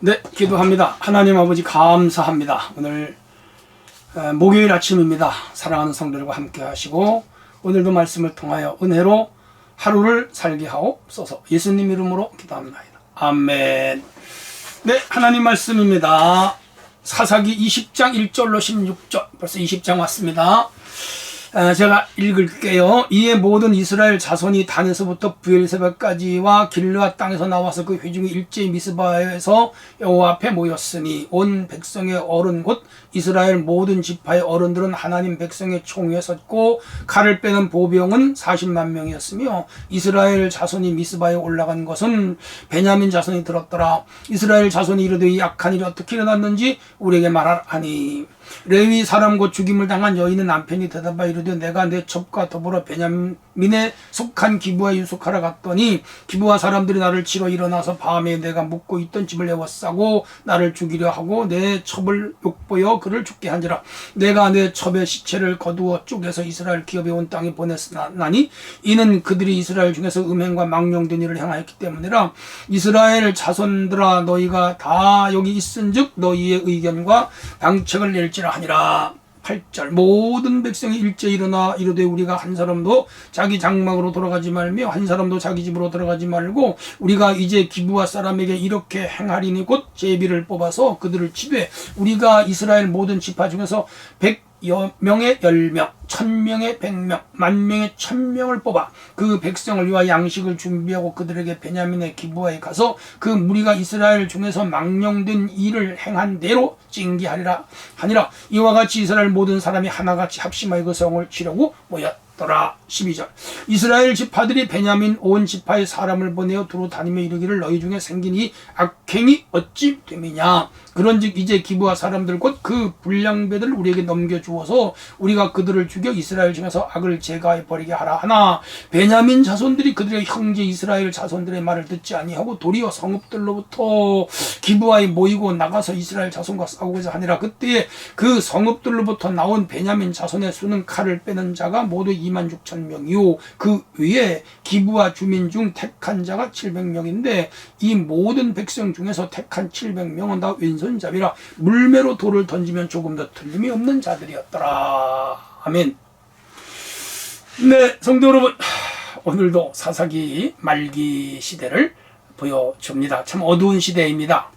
네, 기도합니다. 하나님 아버지 감사합니다. 오늘 목요일 아침입니다. 사랑하는 성도들과 함께 하시고 오늘도 말씀을 통하여 은혜로 하루를 살게 하옵소서. 예수님 이름으로 기도합니다. 아멘. 네, 하나님 말씀입니다. 사사기 20장 1절로 16절, 벌써 20장 왔습니다. 제가 읽을게요. 이에 모든 이스라엘 자손이 단에서부터 브엘세바까지와 길르앗 땅에서 나와서 그 회중이 일제히 미스바에서 여호와 앞에 모였으니 온 백성의 어른 곧 이스라엘 모든 지파의 어른들은 하나님 백성의 총위에 섰고 칼을 빼는 보병은 40만 명이었으며 이스라엘 자손이 미스바에 올라간 것은 베냐민 자손이 들었더라. 이스라엘 자손이 이르되 이 악한 일이 어떻게 일어났는지 우리에게 말하니 레위 사람 곧 죽임을 당한 여인의 남편이 대답하여 이르되 내가 내 첩과 더불어 베냐민에 속한 기브아에 유숙하러 갔더니 기브아 사람들이 나를 치러 일어나서 밤에 내가 묵고 있던 집을 에워싸고 나를 죽이려 하고 내 첩을 욕보여 그를 죽게 한지라. 내가 내 첩의 시체를 거두어 쪼개서 이스라엘 기업에 온 땅에 보냈으나니 이는 그들이 이스라엘 중에서 음행과 망령된 일을 행하였기 때문이라. 이스라엘 자손들아 너희가 다 여기 있은즉 너희의 의견과 방책을 낼지라 하니라. 8절 모든 백성이 일제히 일어나 이르되 우리가 한 사람도 자기 장막으로 돌아가지 말며 한 사람도 자기 집으로 돌아가지 말고 우리가 이제 기브아 사람에게 이렇게 행하리니 곧 제비를 뽑아서 그들을 치되 우리가 이스라엘 모든 지파 중에서 100명의 10명, 1000명의 100명, 10,000명의 1000명을 뽑아 그 백성을 위하여 양식을 준비하고 그들에게 베냐민의 기브아에 가서 그 무리가 이스라엘 중에서 망령된 일을 행한 대로 징계하리라 하니라. 이와 같이 이스라엘 모든 사람이 하나같이 합심하여 그 성을 치려고 모였더라. 12절 이스라엘 지파들이 베냐민 온 지파의 사람을 보내어 두루 다니며 이르기를 너희 중에 생긴 이 악행이 어찌 됨이냐. 그런즉 이제 기브아 사람들 곧 그 불량배들을 우리에게 넘겨주어서 우리가 그들을 죽여 이스라엘 중에서 악을 제거해 버리게 하라 하나 베냐민 자손들이 그들의 형제 이스라엘 자손들의 말을 듣지 아니하고 도리어 성읍들로부터 기브아에 모이고 나가서 이스라엘 자손과 싸우고자 하니라. 그때에 그 성읍들로부터 나온 베냐민 자손의 수는 칼을 빼는 자가 모두 26,000명이요 그 외에 기브아 주민 중 택한 자가 700명인데 이 모든 백성 중에서 택한 700명은 다 왼손잡이라 물매로 돌을 던지면 조금 더 틀림이 없는 자들이었더라. 아멘. 네, 성도 여러분, 오늘도 사사기 말기 시대를 보여줍니다. 참 어두운 시대입니다.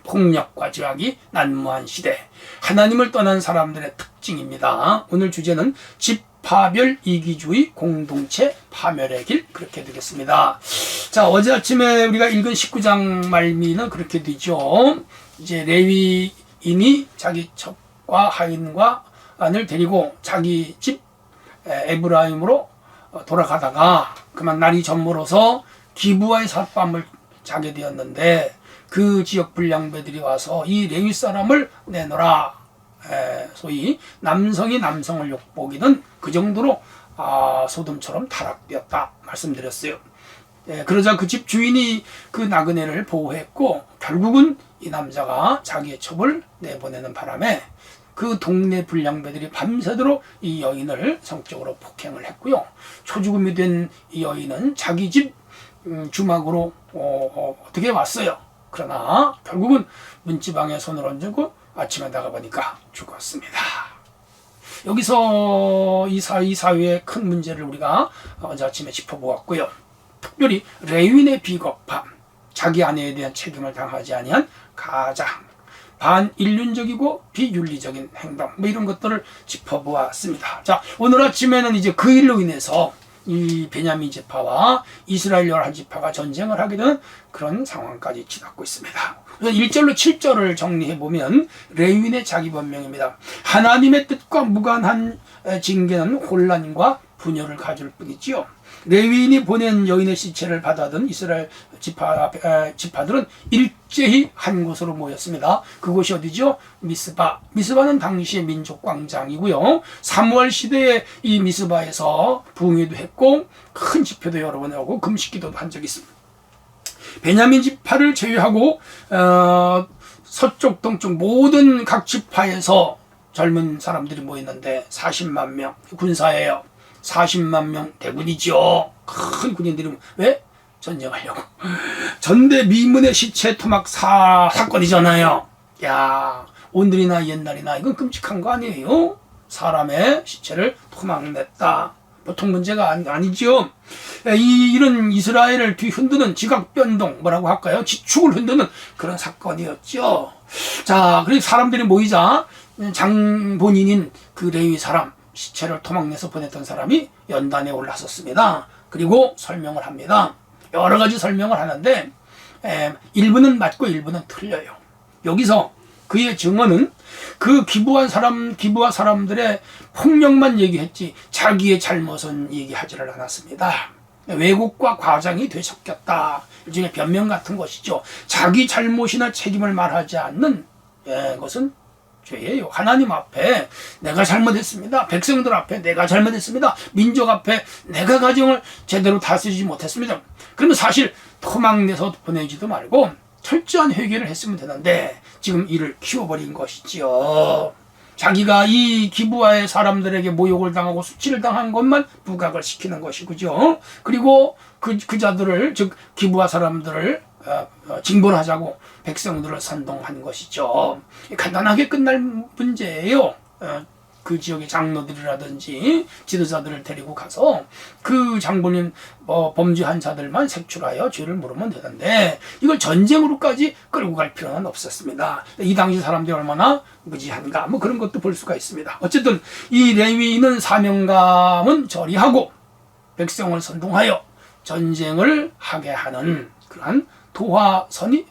폭력과 죄악이 난무한 시대, 하나님을 떠난 사람들의 특징입니다. 오늘 주제는 지파별 이기주의 공동체 파멸의 길, 그렇게 되겠습니다. 자, 어제 아침에 우리가 읽은 19장 말미는 그렇게 되죠. 이제 레위인이 자기 첩과 하인과 안을 데리고 자기 집 에브라임으로 돌아가다가 그만 날이 저물어서 기브아의 삿밤을 자게 되었는데 그 지역 불량배들이 와서 이 레위 사람을 내놓으라. 소위 남성이 남성을 욕보기는 그 정도로 소돔처럼 타락되었다 말씀드렸어요. 그러자 그 집 주인이 그 나그네를 보호했고 결국은 이 남자가 자기의 첩을 내보내는 바람에 그 동네 불량배들이 밤새도록 이 여인을 성적으로 폭행을 했고요. 초죽음이 된 이 여인은 자기 집 주막으로 어떻게 왔어요. 그러나 결국은 문지방에 손을 얹고 아침에 나가보니까 죽었습니다. 여기서 이 사회의 큰 문제를 우리가 어제 아침에 짚어보았고요. 특별히 레위인의 비겁함, 자기 아내에 대한 책임을 당하지 아니한 가장 반인륜적이고 비윤리적인 행동, 이런 것들을 짚어보았습니다. 자, 오늘 아침에는 이제 그 일로 인해서 이 베냐민 지파와 이스라엘 11지파가 전쟁을 하게 되는 그런 상황까지 치닫고 있습니다. 1절로 7절을 정리해보면 레위인의 자기 변명입니다. 하나님의 뜻과 무관한 징계는 혼란과 분열을 가져올 뿐이지요. 레위인이 보낸 여인의 시체를 받아든 이스라엘 지파들은 일제히 한 곳으로 모였습니다. 그곳이 어디죠? 미스바. 미스바는 당시의 민족광장이고요. 사무엘 시대에 이 미스바에서 부흥회도 했고 큰 집회도 여러 번 하고 금식기도도 한 적이 있습니다. 베냐민 지파를 제외하고 서쪽 동쪽 모든 각 지파에서 젊은 사람들이 모였는데 40만 명 군사예요. 40만 명 대군이죠. 큰 군인들이 왜? 전쟁하려고. 전대미문의 시체 토막 사건이잖아요. 야, 오늘이나 옛날이나 이건 끔찍한 거 아니에요? 사람의 시체를 토막냈다. 보통 문제가 아니죠. 이런 이스라엘을 뒤흔드는 지각변동, 뭐라고 할까요? 지축을 흔드는 그런 사건이었죠. 자, 그래서 사람들이 모이자 장본인인 그 레위 사람, 시체를 토막내서 보냈던 사람이 연단에 올라섰습니다. 그리고 설명을 합니다. 여러 가지 설명을 하는데 일부는 맞고 일부는 틀려요. 여기서 그의 증언은 그 기부한 사람들의 폭력만 얘기했지 자기의 잘못은 얘기하지를 않았습니다. 왜곡과 과장이 되섞였다. 일종의 변명 같은 것이죠. 자기 잘못이나 책임을 말하지 않는 것은 죄예요. 하나님 앞에 내가 잘못했습니다. 백성들 앞에 내가 잘못했습니다. 민족 앞에 내가 가정을 제대로 다스리지 못했습니다. 그러면 사실 토막내서 보내지도 말고 철저한 회개를 했으면 되는데 지금 이를 키워버린 것이지요. 자기가 이 기부와의 사람들에게 모욕을 당하고 수치를 당한 것만 부각을 시키는 것이고요. 그리고 그 자들을, 즉 기부와 사람들을 징벌하자고 백성들을 선동한 것이죠. 간단하게 끝날 문제예요. 그 지역의 장로들이라든지 지도자들을 데리고 가서 그 장본인 범죄한 자들만 색출하여 죄를 물으면 되는데 이걸 전쟁으로까지 끌고 갈 필요는 없었습니다. 이 당시 사람들이 얼마나 무지한가, 뭐 그런 것도 볼 수가 있습니다. 어쨌든 이 레위인은 사명감은 저리하고 백성을 선동하여 전쟁을 하게 하는 그러한 도화선이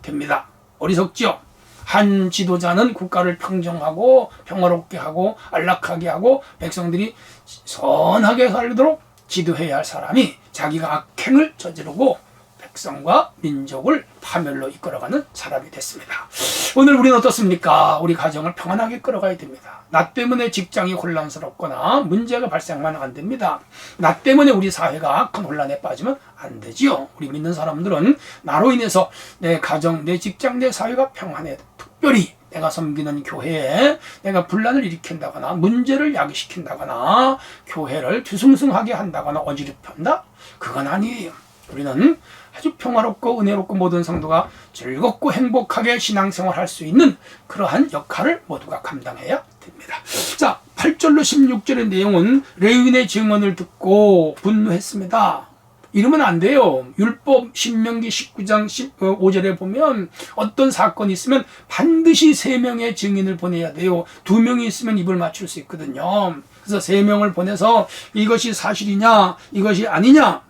됩니다. 어리석죠? 한 지도자는 국가를 평정하고 평화롭게 하고 안락하게 하고 백성들이 선하게 살도록 지도해야 할 사람이 자기가 악행을 저지르고 백성과 민족을 파멸로 이끌어가는 사람이 됐습니다. 오늘 우리는 어떻습니까? 우리 가정을 평안하게 끌어가야 됩니다. 나 때문에 직장이 혼란스럽거나 문제가 발생하면 안 됩니다. 나 때문에 우리 사회가 큰 혼란에 빠지면 안 되지요. 우리 믿는 사람들은 나로 인해서 내 가정, 내 직장, 내 사회가 평안해. 특별히 내가 섬기는 교회에 내가 분란을 일으킨다거나 문제를 야기시킨다거나 교회를 뒤숭숭하게 한다거나 어지럽힌다? 그건 아니에요. 우리는 아주 평화롭고 은혜롭고 모든 성도가 즐겁고 행복하게 신앙생활할 수 있는 그러한 역할을 모두가 감당해야 됩니다. 자, 8절로 16절의 내용은 레위인의 증언을 듣고 분노했습니다. 이러면 안 돼요. 율법 신명기 19장 15절에 보면 어떤 사건이 있으면 반드시 3명의 증인을 보내야 돼요. 2명이 있으면 입을 맞출 수 있거든요. 그래서 3명을 보내서 이것이 사실이냐 이것이 아니냐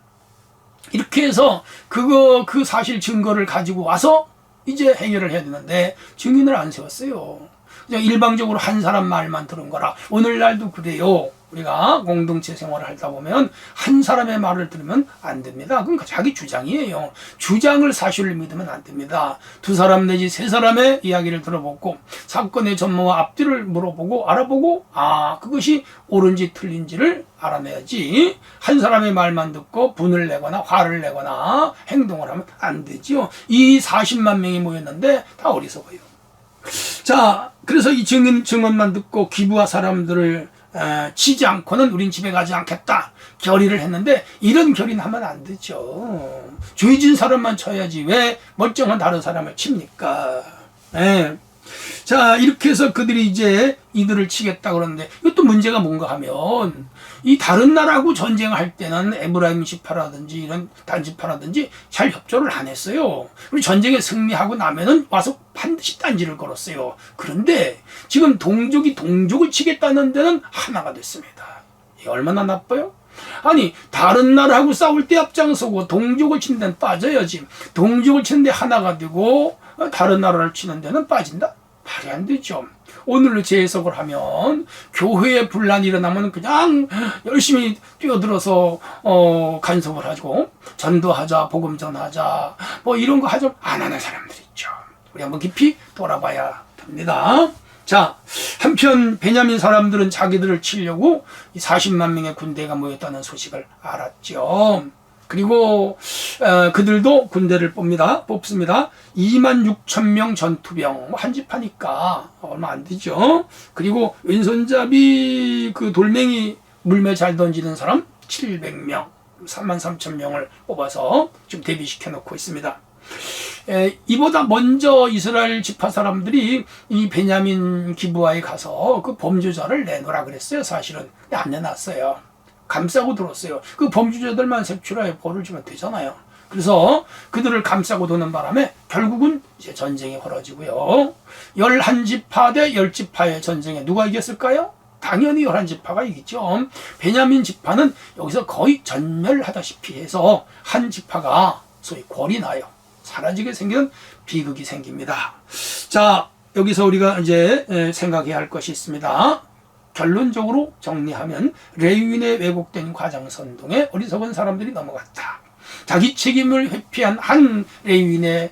이렇게 해서 그 사실 증거를 가지고 와서 이제 해결을 해야 되는데 증인을 안 세웠어요. 그냥 일방적으로 한 사람 말만 들은 거라. 오늘날도 그래요. 우리가 공동체 생활을 하다 보면 한 사람의 말을 들으면 안 됩니다. 그건 자기 주장이에요. 주장을 사실을 믿으면 안 됩니다. 2사람 내지 3사람의 이야기를 들어보고 사건의 전모와 앞뒤를 물어보고 알아보고 그것이 옳은지 틀린지를 알아내야지 한 사람의 말만 듣고 분을 내거나 화를 내거나 행동을 하면 안 되죠. 이 40만 명이 모였는데 다 어리석어요. 자, 그래서 이 증언만 듣고 기부와 사람들을 치지 않고는 우린 집에 가지 않겠다 결의를 했는데 이런 결의는 하면 안 되죠. 죄진 사람만 쳐야지 왜 멀쩡한 다른 사람을 칩니까? 자, 이렇게 해서 그들이 이제 이들을 치겠다 그러는데 이것도 문제가 뭔가 하면 이 다른 나라하고 전쟁할 때는 에브라임 지파라든지 이런 단지파라든지 잘 협조를 안 했어요. 그리고 전쟁에 승리하고 나면은 와서 반드시 딴지를 걸었어요. 그런데 지금 동족이 동족을 치겠다는 데는 하나가 됐습니다. 이게 얼마나 나빠요? 아니, 다른 나라하고 싸울 때 앞장서고 동족을 치는 데는 빠져야지. 동족을 치는 데 하나가 되고 다른 나라를 치는 데는 빠진다? 말이 안 되죠. 오늘로 재해석을 하면 교회에 분란이 일어나면 그냥 열심히 뛰어들어서 간섭을 하고 전도하자, 복음 전하자, 뭐 이런 거 하죠. 안 하는 사람들이 있죠. 우리 한번 깊이 돌아봐야 됩니다. 자, 한편 베냐민 사람들은 자기들을 치려고 40만 명의 군대가 모였다는 소식을 알았죠. 그리고 그들도 군대를 뽑습니다. 26,000명 전투병, 한집하니까 얼마 안 되죠. 그리고 왼손잡이 그 돌멩이 물매 잘 던지는 사람 700명. 33,000명을 뽑아서 지금 대비시켜 놓고 있습니다. 이보다 먼저 이스라엘 지파 사람들이 이 베냐민 기브아에 가서 그 범죄자를 내놓으라 그랬어요. 사실은 안 내놨어요. 감싸고 들었어요. 그 범죄자들만 색출하여 벌을 주면 되잖아요. 그래서 그들을 감싸고 도는 바람에 결국은 이제 전쟁이 벌어지고요. 11지파 대 10지파의 전쟁에 누가 이겼을까요? 당연히 11지파가 이기죠. 베냐민 지파는 여기서 거의 전멸하다시피 해서 한 지파가 소위 궐이 나요. 사라지게 생기는 비극이 생깁니다. 자, 여기서 우리가 이제 생각해야 할 것이 있습니다. 결론적으로 정리하면 레위인의 왜곡된 과장선동에 어리석은 사람들이 넘어갔다. 자기 책임을 회피한 한 레위인의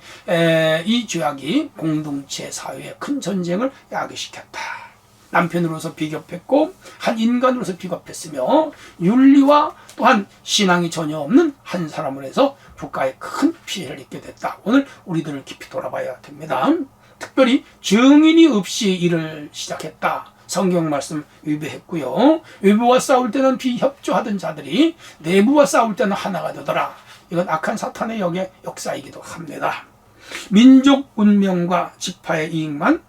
이 죄악이 공동체 사회에 큰 전쟁을 야기시켰다. 남편으로서 비겁했고 한 인간으로서 비겁했으며 윤리와 또한 신앙이 전혀 없는 한 사람을 해서 국가에 큰 피해를 입게 됐다. 오늘 우리들을 깊이 돌아봐야 됩니다. 특별히 증인이 없이 일을 시작했다. 성경 말씀 위배했고요. 외부와 싸울 때는 비협조하던 자들이 내부와 싸울 때는 하나가 되더라. 이건 악한 사탄의 역사이기도 합니다. 민족 운명과 지파의 이익만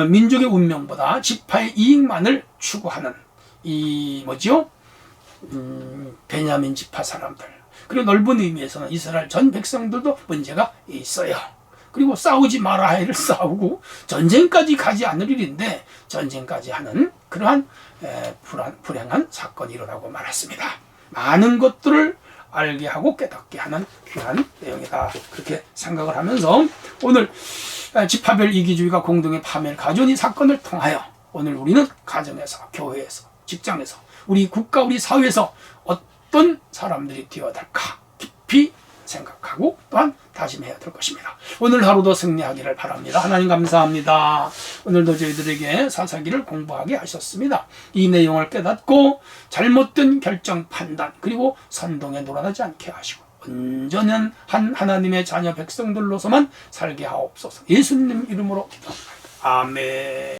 민족의 운명보다 지파의 이익만을 추구하는 이 베냐민 지파 사람들, 그리고 넓은 의미에서는 이스라엘 전 백성들도 문제가 있어요. 그리고 싸우지 말아야 할 일을 싸우고 전쟁까지 가지 않을 일인데 전쟁까지 하는 그러한 불행한 사건이 일어나고 말았습니다. 많은 것들을 알게 하고 깨닫게 하는 귀한 내용이다. 그렇게 생각을 하면서 오늘 지파별 이기주의가 공동의 파멸을 가져온 이 사건을 통하여 오늘 우리는 가정에서, 교회에서, 직장에서, 우리 국가, 우리 사회에서 어떤 사람들이 되어야 될까 깊이 생각하고 또한 다짐해야 될 것입니다. 오늘 하루도 승리하기를 바랍니다. 하나님 감사합니다. 오늘도 저희들에게 사사기를 공부하게 하셨습니다. 이 내용을 깨닫고 잘못된 결정, 판단, 그리고 선동에 놀아나지 않게 하시고 온전한 한 하나님의 자녀 백성들로서만 살게 하옵소서. 예수님 이름으로 기도합니다. 아멘.